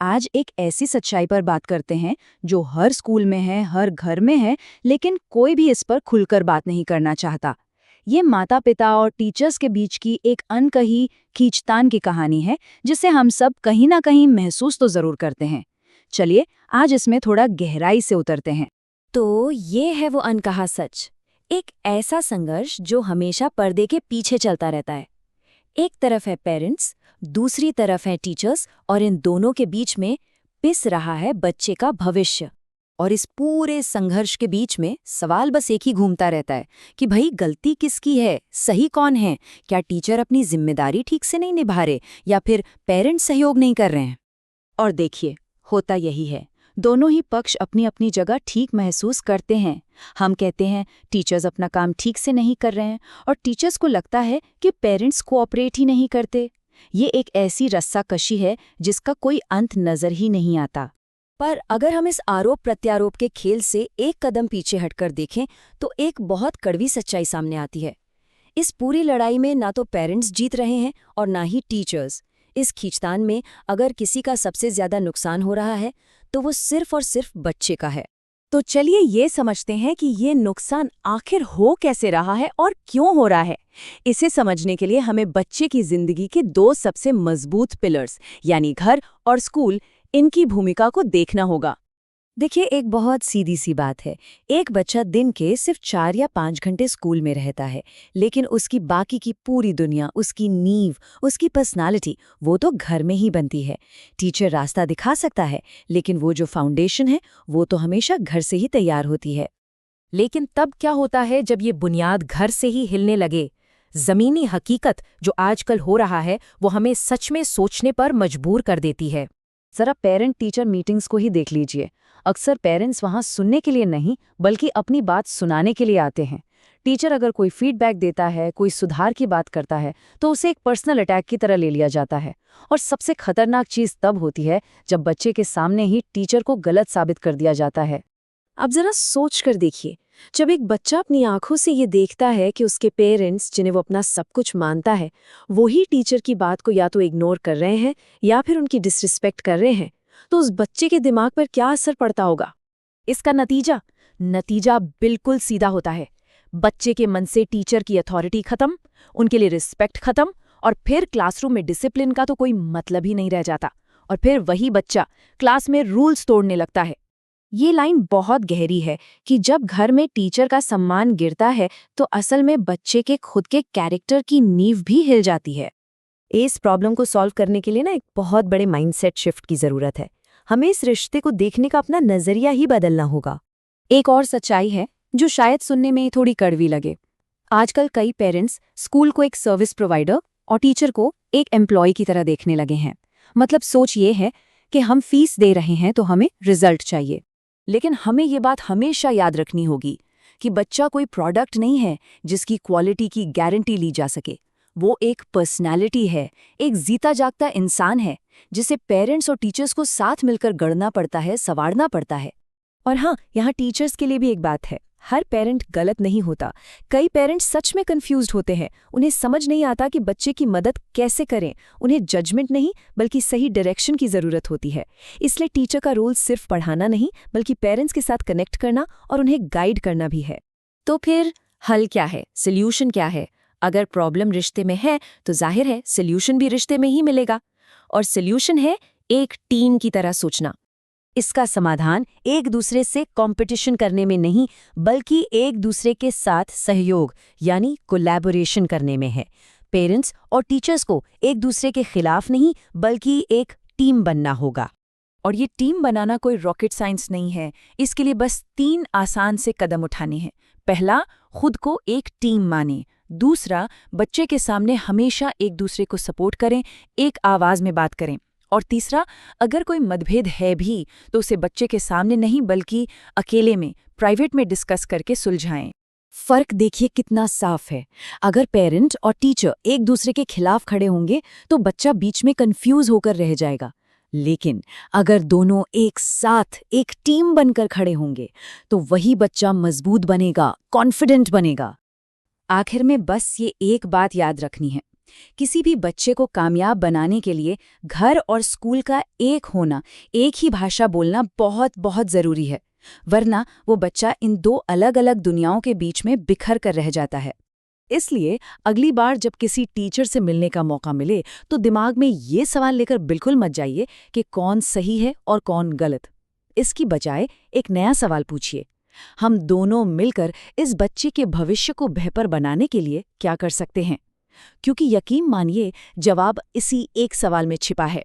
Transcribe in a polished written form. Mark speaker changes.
Speaker 1: आज एक ऐसी सच्चाई पर बात करते हैं जो हर स्कूल में है, हर घर में है, लेकिन कोई भी इस पर खुलकर बात नहीं करना चाहता। ये माता-पिता और टीचर्स के बीच की एक अनकही खींचतान की कहानी है, जिसे हम सब कहीं ना कहीं महसूस तो जरूर करते हैं। चलिए, आज इसमें थोड़ा गहराई से उतरते हैं।
Speaker 2: तो ये है वो अनकहा सच, एक ऐसा संघर्ष जो हमेशा पर्दे के पीछे चलता रहता है। एक तरफ है पेरेंट्स, दूसरी तरफ है टीचर्स, और इन दोनों के बीच में पिस रहा है बच्चे का भविष्य। और इस पूरे संघर्ष के बीच में सवाल बस एक ही घूमता रहता है कि भाई गलती किसकी है, सही कौन है? क्या टीचर अपनी जिम्मेदारी ठीक से नहीं निभा रहे या फिर पेरेंट्स सहयोग नहीं कर रहे हैं?
Speaker 1: और देखिए, होता यही है, दोनों ही पक्ष अपनी अपनी जगह ठीक महसूस करते हैं। हम कहते हैं टीचर्स अपना काम ठीक से नहीं कर रहे हैं, और टीचर्स को लगता है कि पेरेंट्स कोऑपरेट ही नहीं करते। ये एक ऐसी रस्साकशी है जिसका कोई अंत नजर ही नहीं आता।
Speaker 2: पर अगर हम इस आरोप प्रत्यारोप के खेल से एक कदम पीछे हटकर देखें तो एक बहुत कड़वी सच्चाई सामने आती है। इस पूरी लड़ाई में ना तो पेरेंट्स जीत रहे हैं और ना ही टीचर्स। इस खींचतान में अगर किसी का सबसे ज्यादा नुकसान हो रहा है तो वो सिर्फ और सिर्फ बच्चे का है।
Speaker 1: तो चलिए ये समझते हैं कि ये नुकसान आखिर हो कैसे रहा है और क्यों हो रहा है। इसे समझने के लिए हमें बच्चे की जिंदगी के दो सबसे मजबूत पिलर्स यानी घर और स्कूल, इनकी भूमिका को देखना होगा।
Speaker 2: देखिए, एक बहुत सीधी सी बात है। एक बच्चा दिन के सिर्फ 4 या 5 घंटे स्कूल में रहता है, लेकिन उसकी बाकी की पूरी दुनिया, उसकी नींव, उसकी पर्सनालिटी, वो तो घर में ही बनती है। टीचर रास्ता दिखा सकता है, लेकिन वो जो फाउंडेशन है वो तो हमेशा घर से ही तैयार होती है।
Speaker 3: लेकिन तब क्या होता है जब ये बुनियाद घर से ही हिलने लगे? जमीनी हकीकत जो आजकल हो रहा है वो हमें सच में सोचने पर मजबूर कर देती है।
Speaker 1: जरा पेरेंट टीचर मीटिंग्स को ही देख लीजिए। अक्सर पेरेंट्स वहां सुनने के लिए नहीं, बल्कि अपनी बात सुनाने के लिए आते हैं। टीचर अगर कोई फीडबैक देता है, कोई सुधार की बात करता है, तो उसे एक पर्सनल अटैक की तरह ले लिया जाता है। और सबसे खतरनाक चीज तब होती है जब बच्चे के सामने ही टीचर को गलत साबित कर दिया जाता है।
Speaker 4: अब जरा सोच कर देखिए, जब एक बच्चा अपनी आंखों से ये देखता है कि उसके पेरेंट्स, जिन्हें वो अपना सब कुछ मानता है, वो ही टीचर की बात को या तो इग्नोर कर रहे हैं या फिर उनकी डिसरिस्पेक्ट कर रहे हैं, तो उस बच्चे के दिमाग पर क्या असर पड़ता होगा?
Speaker 3: इसका नतीजा बिल्कुल सीधा होता है। बच्चे के मन से टीचर की अथॉरिटी खत्म, उनके लिए रिस्पेक्ट खत्म, और फिर क्लासरूम में डिसिप्लिन का तो कोई मतलब ही नहीं रह जाता। और फिर वही बच्चा क्लास में रूल्स तोड़ने लगता है।
Speaker 1: ये लाइन बहुत गहरी है कि जब घर में टीचर का सम्मान गिरता है तो असल में बच्चे के खुद के कैरेक्टर की नींव भी हिल जाती है।
Speaker 2: इस प्रॉब्लम को सॉल्व करने के लिए ना एक बहुत बड़े माइंडसेट शिफ्ट की जरूरत है। हमें इस रिश्ते को देखने का अपना नजरिया ही बदलना होगा।
Speaker 1: एक और सच्चाई है जो शायद सुनने में थोड़ी कड़वी लगे। आजकल कई पेरेंट्स स्कूल को एक सर्विस प्रोवाइडर और टीचर को एक एम्प्लॉय की तरह देखने लगे हैं। मतलब सोच ये है कि हम फीस दे रहे हैं तो हमें रिजल्ट चाहिए। लेकिन हमें ये बात हमेशा याद रखनी होगी कि बच्चा कोई प्रोडक्ट नहीं है जिसकी क्वालिटी की गारंटी ली जा सके। वो एक पर्सनैलिटी है, एक जीता जागता इंसान है जिसे पेरेंट्स और टीचर्स को साथ मिलकर गढ़ना पड़ता है, संवारना पड़ता है।
Speaker 2: और हाँ, यहाँ टीचर्स के लिए भी एक बात है, हर पेरेंट गलत नहीं होता। कई पेरेंट्स सच में कंफ्यूज्ड होते हैं। उन्हें समझ नहीं आता कि बच्चे की मदद कैसे करें। उन्हें जजमेंट नहीं बल्कि सही डायरेक्शन की ज़रूरत होती है। इसलिए टीचर का रोल सिर्फ पढ़ाना नहीं बल्कि पेरेंट्स के साथ कनेक्ट करना और उन्हें गाइड करना भी है।
Speaker 3: तो फिर हल क्या है, सोल्यूशन क्या है? अगर प्रॉब्लम रिश्ते में है तो जाहिर है सोल्यूशन भी रिश्ते में ही मिलेगा। और सोल्यूशन है एक टीम की तरह सोचना। इसका समाधान एक दूसरे से कंपटीशन करने में नहीं बल्कि एक दूसरे के साथ सहयोग यानी कोलैबोरेशन करने में है। पेरेंट्स और टीचर्स को एक दूसरे के खिलाफ नहीं बल्कि एक टीम बनना होगा। और ये टीम बनाना कोई रॉकेट साइंस नहीं है। इसके लिए बस 3 आसान से कदम उठाने हैं। पहला, खुद को एक टीम माने। दूसरा, बच्चे के सामने हमेशा एक दूसरे को सपोर्ट करें, एक आवाज में बात करें। और तीसरा, अगर कोई मतभेद है भी तो उसे बच्चे के सामने नहीं बल्कि अकेले में, प्राइवेट में डिस्कस करके सुलझाएं।
Speaker 2: फर्क देखिए कितना साफ है। अगर पेरेंट और टीचर एक दूसरे के खिलाफ खड़े होंगे तो बच्चा बीच में कंफ्यूज होकर रह जाएगा। लेकिन अगर दोनों एक साथ एक टीम बनकर खड़े होंगे तो वही बच्चा मजबूत बनेगा, कॉन्फिडेंट बनेगा।
Speaker 1: आखिर में बस ये एक बात याद रखनी है, किसी भी बच्चे को कामयाब बनाने के लिए घर और स्कूल का एक होना, एक ही भाषा बोलना बहुत बहुत ज़रूरी है, वरना वो बच्चा इन दो अलग-अलग दुनियाओं के बीच में बिखर कर रह जाता है।
Speaker 4: इसलिए अगली बार जब किसी टीचर से मिलने का मौका मिले तो दिमाग में ये सवाल लेकर बिल्कुल मत जाइए कि कौन सही है और कौन गलत। इसकी बजाय एक नया सवाल पूछिए, हम दोनों मिलकर इस बच्चे के भविष्य को बेहतर बनाने के लिए क्या कर सकते हैं? क्योंकि यकीन मानिए, जवाब इसी एक सवाल में छिपा है।